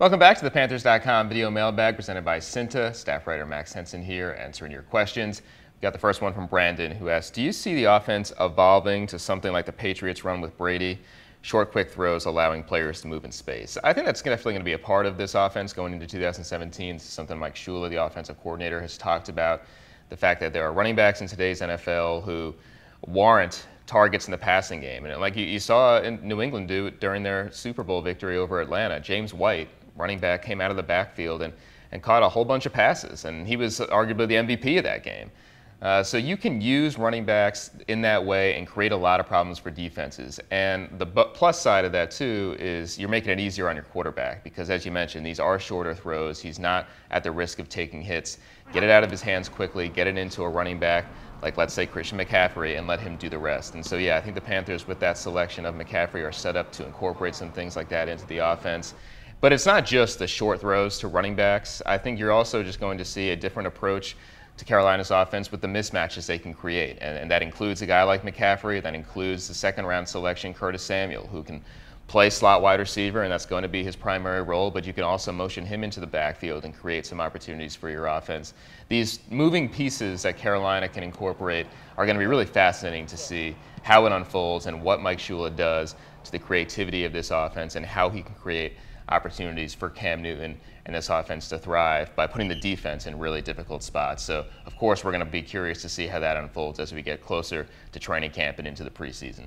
Welcome back to the Panthers.com video mailbag presented by CEENTA. Staff writer Max Henson here answering your questions. We got the first one from Brandon, who asks, do you see the offense evolving to something like the Patriots run with Brady? Short, quick throws allowing players to move in space. I think that's definitely going to be a part of this offense going into 2017. This is something Mike Shula, the offensive coordinator, has talked about. The fact that there are running backs in today's NFL who warrant targets in the passing game. And like you saw in New England do during their Super Bowl victory over Atlanta. James White, running back, came out of the backfield and caught a whole bunch of passes. And he was arguably the MVP of that game. So you can use running backs in that way and create a lot of problems for defenses. And the plus side of that, too, is you're making it easier on your quarterback because, as you mentioned, these are shorter throws. He's not at the risk of taking hits. Get it out of his hands quickly, get it into a running back like, let's say, Christian McCaffrey, and let him do the rest. And so, yeah, I think the Panthers, with that selection of McCaffrey, are set up to incorporate some things like that into the offense. But it's not just the short throws to running backs. I think you're also just going to see a different approach to Carolina's offense with the mismatches they can create. And that includes a guy like McCaffrey. That includes the second-round selection, Curtis Samuel, who can play slot wide receiver, and that's going to be his primary role, but you can also motion him into the backfield and create some opportunities for your offense. These moving pieces that Carolina can incorporate are going to be really fascinating to see how it unfolds and what Mike Shula does to the creativity of this offense and how he can create opportunities for Cam Newton and this offense to thrive by putting the defense in really difficult spots. So, of course, we're going to be curious to see how that unfolds as we get closer to training camp and into the preseason.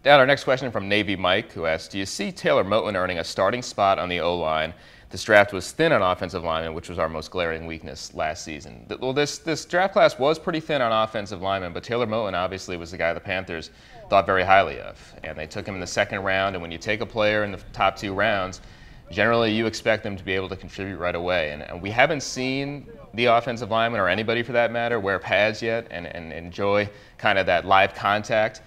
Down our next question from Navy Mike, who asks, do you see Taylor Moton earning a starting spot on the O-line? This draft was thin on offensive linemen, which was our most glaring weakness last season. Well, this draft class was pretty thin on offensive linemen, but Taylor Moton obviously was the guy the Panthers thought very highly of. And they took him in the second round, and when you take a player in the top 2 rounds, generally you expect them to be able to contribute right away. And we haven't seen the offensive lineman, or anybody for that matter, wear pads yet and enjoy kind of that live contact.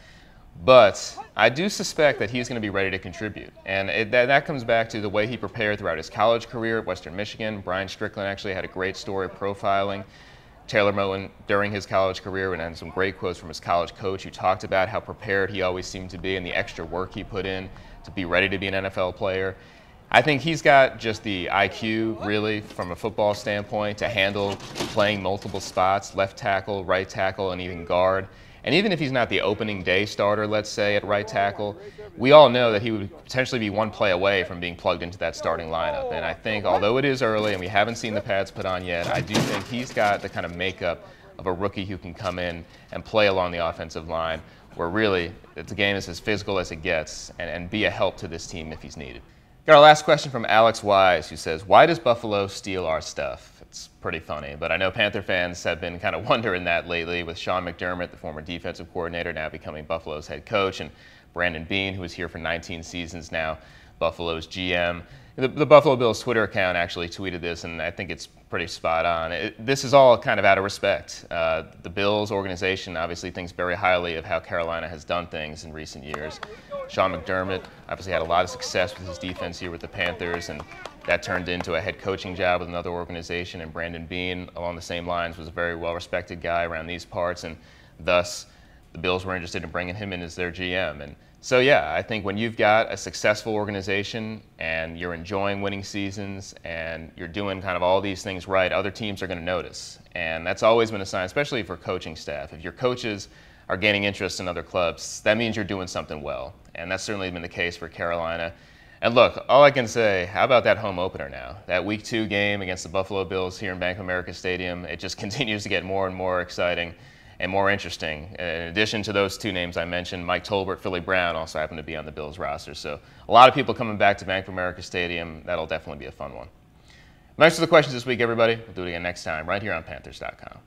But I do suspect that he's going to be ready to contribute. And that comes back to the way he prepared throughout his college career at Western Michigan. Brian Strickland actually had a great story profiling Taylor Moton during his college career and had some great quotes from his college coach who talked about how prepared he always seemed to be and the extra work he put in to be ready to be an NFL player. I think he's got just the IQ, really, from a football standpoint, to handle playing multiple spots, left tackle, right tackle, and even guard. And even if he's not the opening day starter, let's say, at right tackle, we all know that he would potentially be one play away from being plugged into that starting lineup. And I think, although it is early and we haven't seen the pads put on yet, I do think he's got the kind of makeup of a rookie who can come in and play along the offensive line, where really the game is as physical as it gets, and be a help to this team if he's needed. Got our last question from Alex Wise, who says, why does Buffalo steal our stuff? It's pretty funny, but I know Panther fans have been kind of wondering that lately with Sean McDermott, the former defensive coordinator, now becoming Buffalo's head coach, and Brandon Beane, who was here for 19 seasons now, Buffalo's GM. The Buffalo Bills Twitter account actually tweeted this, and I think it's pretty spot on. This is all kind of out of respect. The Bills organization obviously thinks very highly of how Carolina has done things in recent years. Sean McDermott obviously had a lot of success with his defense here with the Panthers, and that turned into a head coaching job with another organization. And Brandon Beane, along the same lines, was a very well-respected guy around these parts, and thus the Bills were interested in bringing him in as their GM. And so, yeah, I think when you've got a successful organization and you're enjoying winning seasons and you're doing kind of all these things right, other teams are going to notice. And that's always been a sign, especially for coaching staff. If your coaches are gaining interest in other clubs, that means you're doing something well. And that's certainly been the case for Carolina. And look, all I can say, how about that home opener now? That Week 2 game against the Buffalo Bills here in Bank of America Stadium, it just continues to get more and more exciting and more interesting. In addition to those 2 names I mentioned, Mike Tolbert, Philly Brown also happen to be on the Bills roster. So a lot of people coming back to Bank of America Stadium. That'll definitely be a fun one. Thanks for the questions this week, everybody. We'll do it again next time right here on Panthers.com.